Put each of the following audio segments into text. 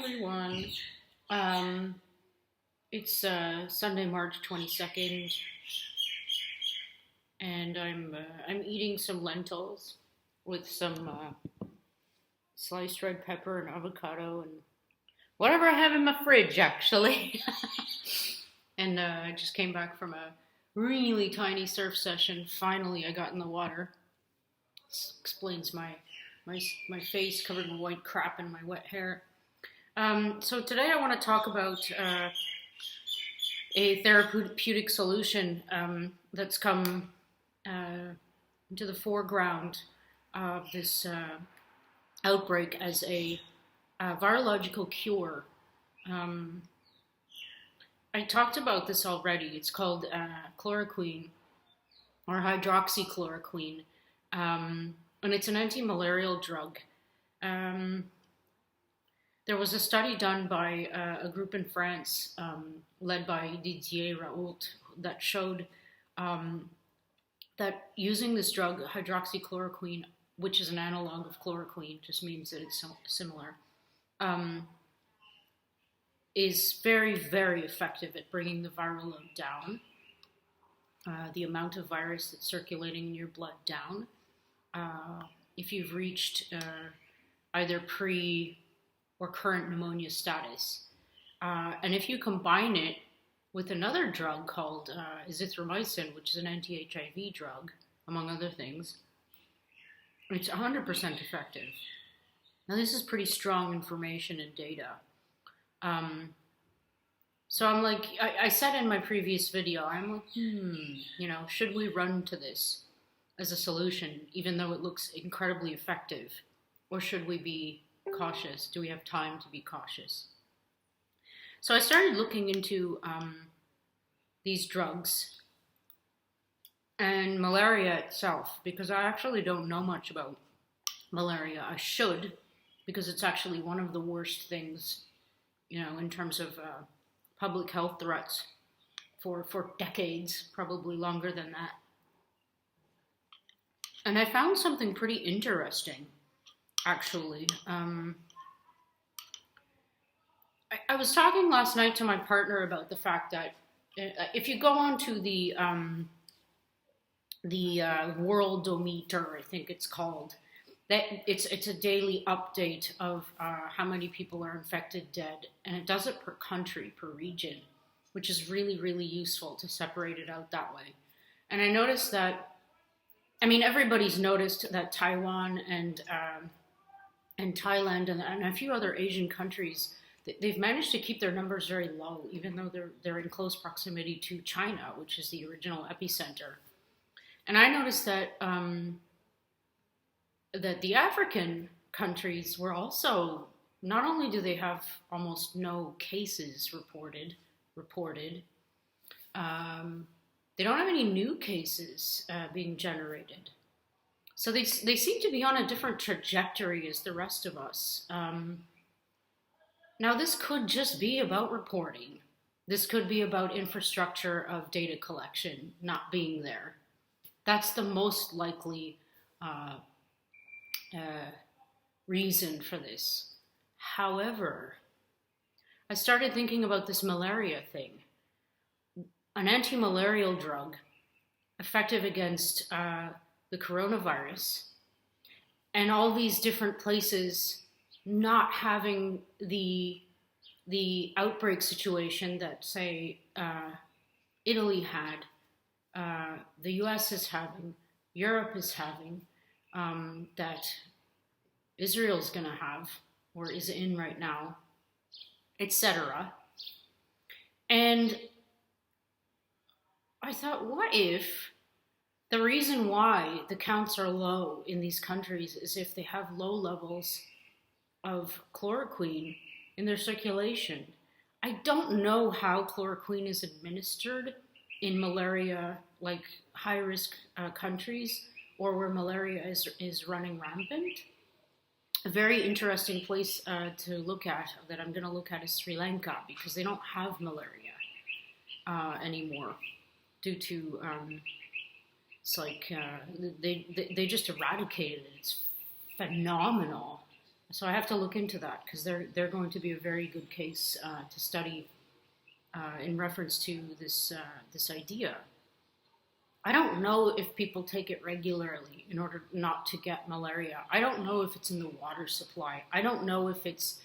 everyone. It's Sunday, March 22nd, and I'm eating some lentils with some sliced red pepper and avocado and whatever I have in my fridge, actually. And I just came back from a really tiny surf session. Finally, I got in the water. This explains my face covered in white crap and my wet hair. So today I want to talk about a therapeutic solution that's come into the foreground of this outbreak as a virological cure. I talked about this already. It's called chloroquine or hydroxychloroquine, and it's an anti-malarial drug. There was a study done by a group in France led by Didier Raoult that showed that using this drug, hydroxychloroquine, which is an analog of chloroquine, just means that it's similar, is very, very effective at bringing the viral load down, the amount of virus that's circulating in your blood down. If you've reached either pre or current pneumonia status. And if you combine it with another drug called azithromycin, which is an anti-HIV drug, among other things, it's 100% effective. Now, this is pretty strong information and data. So I'm like, I said in my previous video, I'm like, should we run to this as a solution, even though it looks incredibly effective? Or should we be cautious? Do we have time to be cautious? So I started looking into these drugs and malaria itself, because I actually don't know much about malaria. I should, because it's actually one of the worst things, in terms of public health threats for decades, probably longer than that. And I found something pretty interesting, actually. I was talking last night to my partner about the fact that if you go onto the Worldometer, I think it's called, that it's a daily update of how many people are infected, dead, and it does it per country, per region, which is really, really useful to separate it out that way. And I noticed that, everybody's noticed that Taiwan and Thailand and a few other Asian countries, they've managed to keep their numbers very low, even though they're in close proximity to China, which is the original epicenter. And I noticed that that the African countries were also, not only do they have almost no cases reported, they don't have any new cases being generated. So they seem to be on a different trajectory as the rest of us. Now, this could just be about reporting. This could be about infrastructure of data collection not being there. That's the most likely reason for this. However, I started thinking about this malaria thing. An anti-malarial drug effective against the coronavirus, and all these different places not having the outbreak situation that, say, Italy had, the US is having, Europe is having, that Israel's going to have, or is in right now, etc. And I thought, what if the reason why the counts are low in these countries is if they have low levels of chloroquine in their circulation? I don't know how chloroquine is administered in malaria, like high-risk countries, or where malaria is running rampant. A very interesting place to look at, that I'm going to look at, is Sri Lanka, because they don't have malaria anymore due to it's like they just eradicated it. It's phenomenal. So I have to look into that because they're going to be a very good case to study in reference to this idea. I don't know if people take it regularly in order not to get malaria. I don't know if it's in the water supply. I don't know if it's,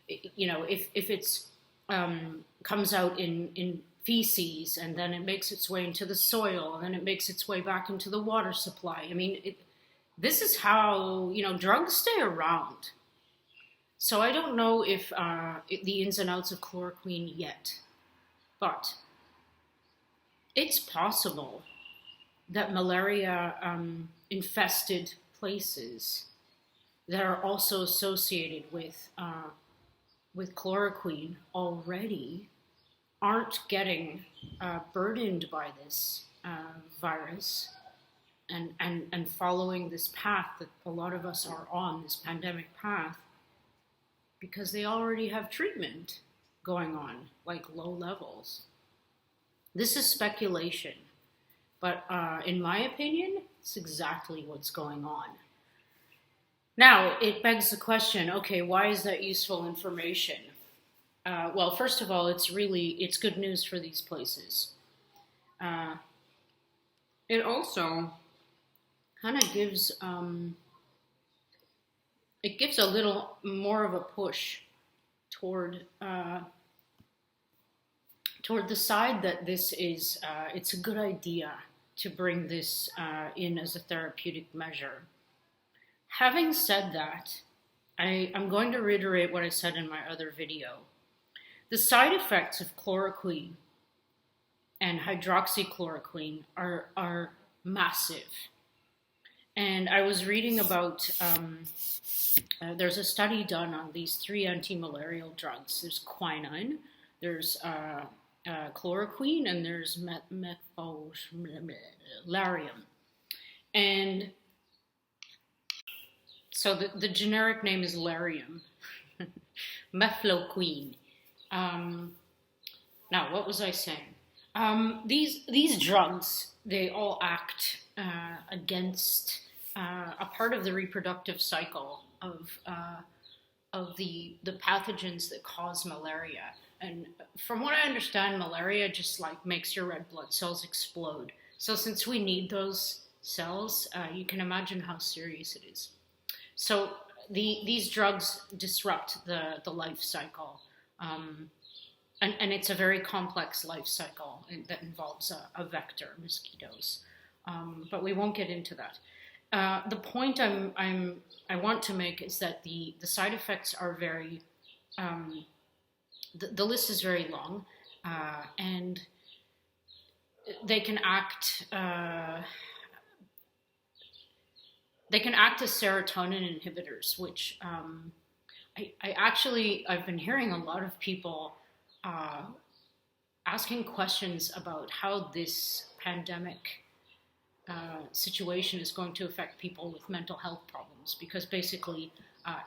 if it's comes out in feces and then it makes its way into the soil and then it makes its way back into the water supply. I mean, this is how, drugs stay around. So I don't know if the ins and outs of chloroquine yet, but it's possible that malaria infested places that are also associated with chloroquine already aren't getting burdened by this virus and following this path that a lot of us are on, this pandemic path, because they already have treatment going on, like low levels. This is speculation. But in my opinion, it's exactly what's going on. Now, it begs the question, okay, why is that useful information? Well, first of all, it's good news for these places. It also kind of gives, it gives a little more of a push toward the side that this is, it's a good idea to bring this in as a therapeutic measure. Having said that, I'm going to reiterate what I said in my other video. The side effects of chloroquine and hydroxychloroquine are massive. And I was reading about, there's a study done on these 3 anti-malarial drugs. There's quinine, there's chloroquine, and there's Malaria. And so the generic name is Lariam, mefloquine. Now, what was I saying? These drugs, they all act against a part of the reproductive cycle of the pathogens that cause malaria. And from what I understand, malaria just makes your red blood cells explode. So since we need those cells, you can imagine how serious it is. So these drugs disrupt the life cycle. And it's a very complex life cycle that involves a vector, mosquitoes. But we won't get into that. The point I want to make is that the side effects are very, the list is very long, and they can act as serotonin inhibitors, which I've been hearing a lot of people asking questions about how this pandemic situation is going to affect people with mental health problems, because basically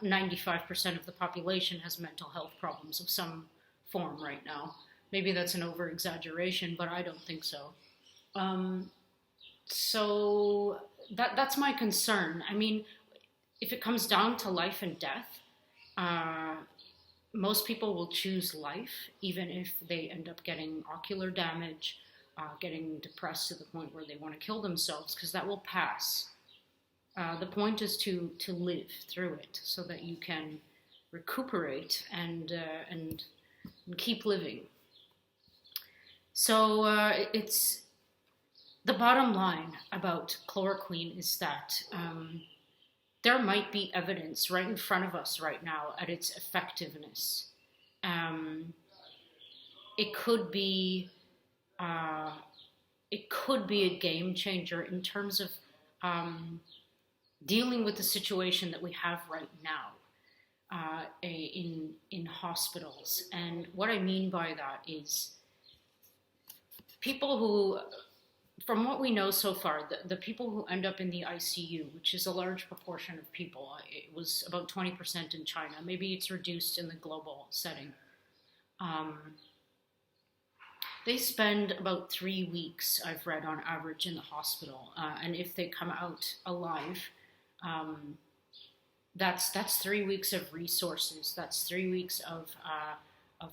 95% of the population has mental health problems of some form right now. Maybe that's an over-exaggeration, but I don't think so. So that's my concern. I mean, if it comes down to life and death, most people will choose life, even if they end up getting ocular damage, getting depressed to the point where they want to kill themselves, because that will pass. The point is to live through it so that you can recuperate and keep living. So it's the bottom line about chloroquine is that there might be evidence right in front of us right now at its effectiveness. It could be a game changer in terms of dealing with the situation that we have right now in hospitals. And what I mean by that is people who, from what we know so far, the people who end up in the ICU, which is a large proportion of people, it was about 20% in China, maybe it's reduced in the global setting. They spend about 3 weeks, I've read, on average in the hospital. And if they come out alive, that's 3 weeks of resources. That's 3 weeks of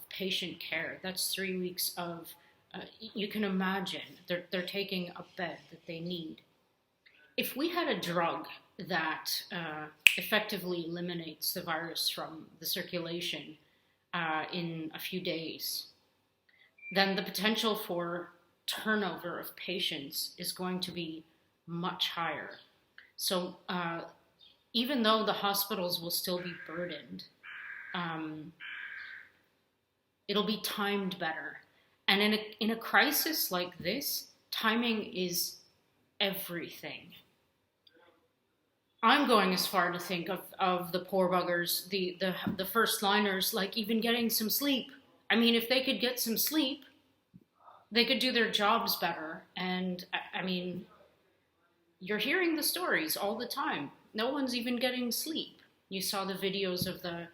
patient care. That's 3 weeks of you can imagine they're taking a bed that they need. If we had a drug that effectively eliminates the virus from the circulation in a few days, then the potential for turnover of patients is going to be much higher. So even though the hospitals will still be burdened, it'll be timed better. And in a crisis like this, timing is everything. I'm going as far to think of the poor buggers, the first liners, like even getting some sleep. I mean, if they could get some sleep, they could do their jobs better. And I mean, you're hearing the stories all the time. No one's even getting sleep. You saw the videos of the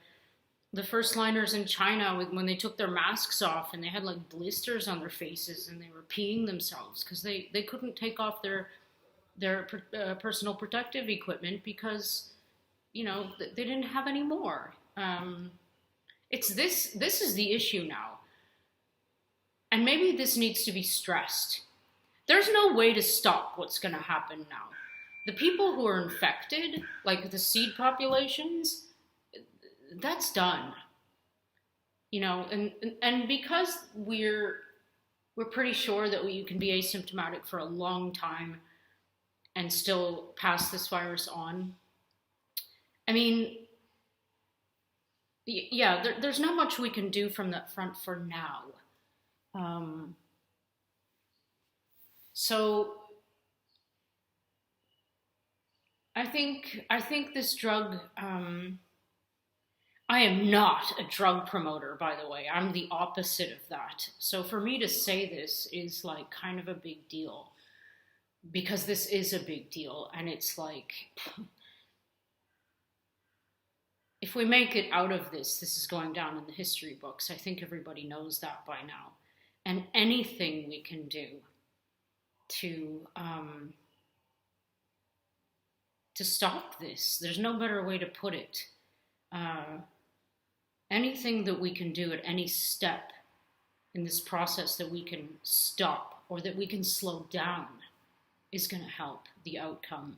first liners in China when they took their masks off and they had like blisters on their faces and they were peeing themselves because they couldn't take off their personal protective equipment because, you know, they didn't have any more. This is the issue now. And maybe this needs to be stressed. There's no way to stop what's going to happen now. The people who are infected, like the seed populations, that's done. You know, and because we're pretty sure that you can be asymptomatic for a long time and still pass this virus on. I mean, yeah, there's not much we can do from that front for now. So I think this drug, I am not a drug promoter, by the way. I'm the opposite of that. So for me to say this is like kind of a big deal because this is a big deal. And it's like, if we make it out of this is going down in the history books. I think everybody knows that by now. And anything we can do to stop this, there's no better way to put it. Anything that we can do at any step in this process that we can stop or that we can slow down is going to help the outcome.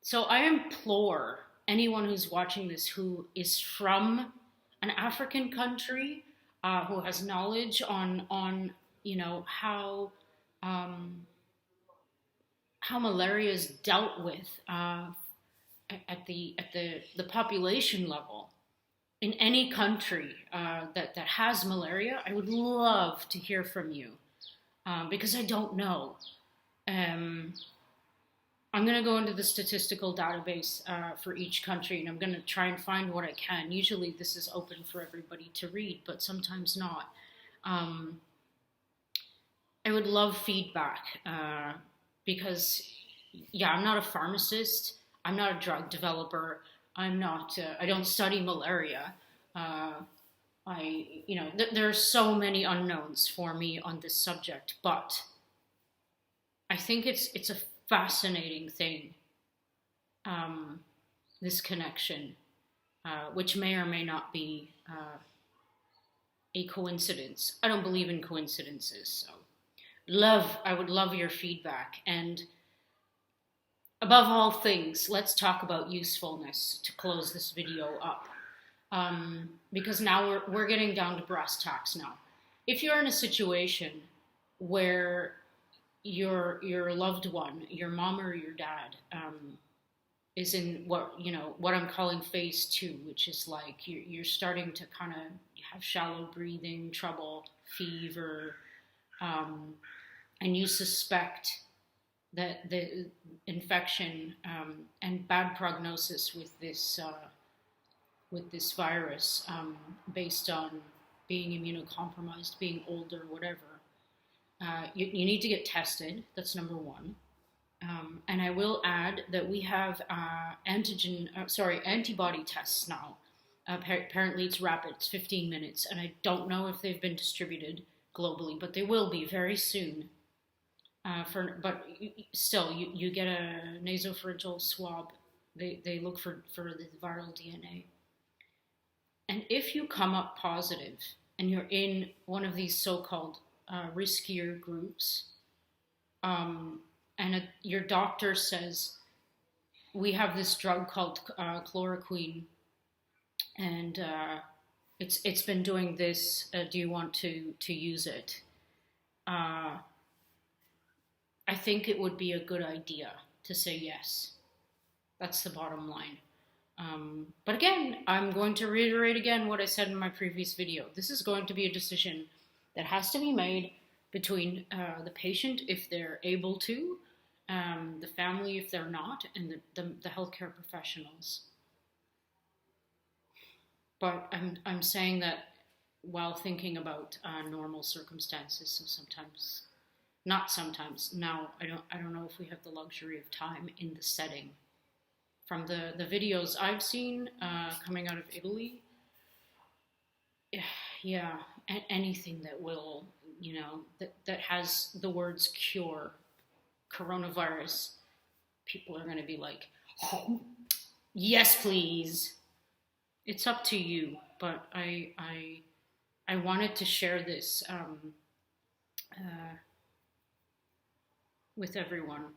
So I implore anyone who's watching this who is from an African country, who has knowledge on you know, how malaria is dealt with at the population level in any country that has malaria. I would love to hear from you because I don't know. I'm going to go into the statistical database for each country, and I'm going to try and find what I can. Usually this is open for everybody to read, but sometimes not. I would love feedback because, yeah, I'm not a pharmacist. I'm not a drug developer. I don't study malaria. There are so many unknowns for me on this subject, but I think it's a fascinating thing, this connection, which may or may not be a coincidence. I don't believe in coincidences, so I would love your feedback. And above all things, let's talk about usefulness to close this video up, because now we're getting down to brass tacks now. If you're in a situation where your loved one, your mom or your dad, is in what I'm calling phase 2, which is like you're starting to kind of have shallow breathing trouble, fever, and you suspect that the infection and bad prognosis with this virus, based on being immunocompromised, being older, whatever. You need to get tested. That's number one. And I will add that we have antibody tests now. Apparently it's rapid. It's 15 minutes. And I don't know if they've been distributed globally, but they will be very soon. Still, you get a nasopharyngeal swab. They look for the viral DNA. And if you come up positive and you're in one of these so-called riskier groups, your doctor says, we have this drug called chloroquine, and it's been doing this. Do you want to use it? I think it would be a good idea to say yes. That's the bottom line. But again, I'm going to reiterate again what I said in my previous video. This is going to be a decision that has to be made between the patient, if they're able to, the family, if they're not, and the healthcare professionals. But I'm saying that while thinking about normal circumstances. So sometimes, not sometimes. Now I don't know if we have the luxury of time in the setting. From the videos I've seen coming out of Italy, yeah, anything that will, that has the words cure coronavirus, people are going to be like, oh, yes, please. It's up to you, but I wanted to share this with everyone.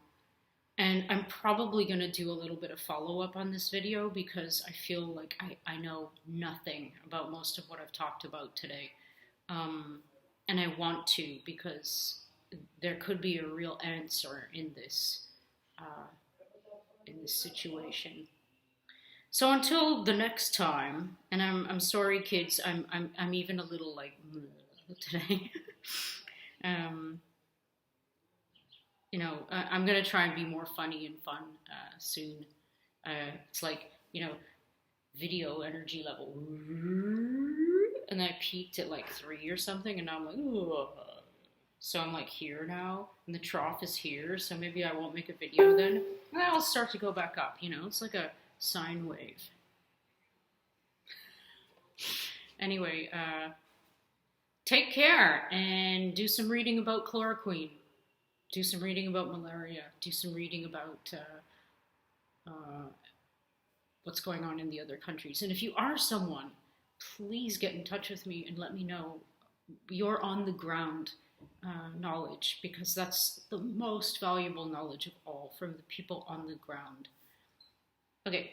And I'm probably going to do a little bit of follow-up on this video because I feel like I know nothing about most of what I've talked about today. And I want to, because there could be a real answer in this situation. So until the next time, and I'm sorry, kids, I'm even a little like today. I'm gonna try and be more funny and fun soon. It's like, video energy level, and I peaked at like 3 or something, and now I'm like, ugh. So I'm like here now, and the trough is here. So maybe I won't make a video then, and then I'll start to go back up. It's like a sine wave. Anyway, take care and do some reading about chloroquine. Do some reading about malaria. Do some reading about what's going on in the other countries. And if you are someone, please get in touch with me and let me know your on the ground knowledge, because that's the most valuable knowledge of all, from the people on the ground. Okay,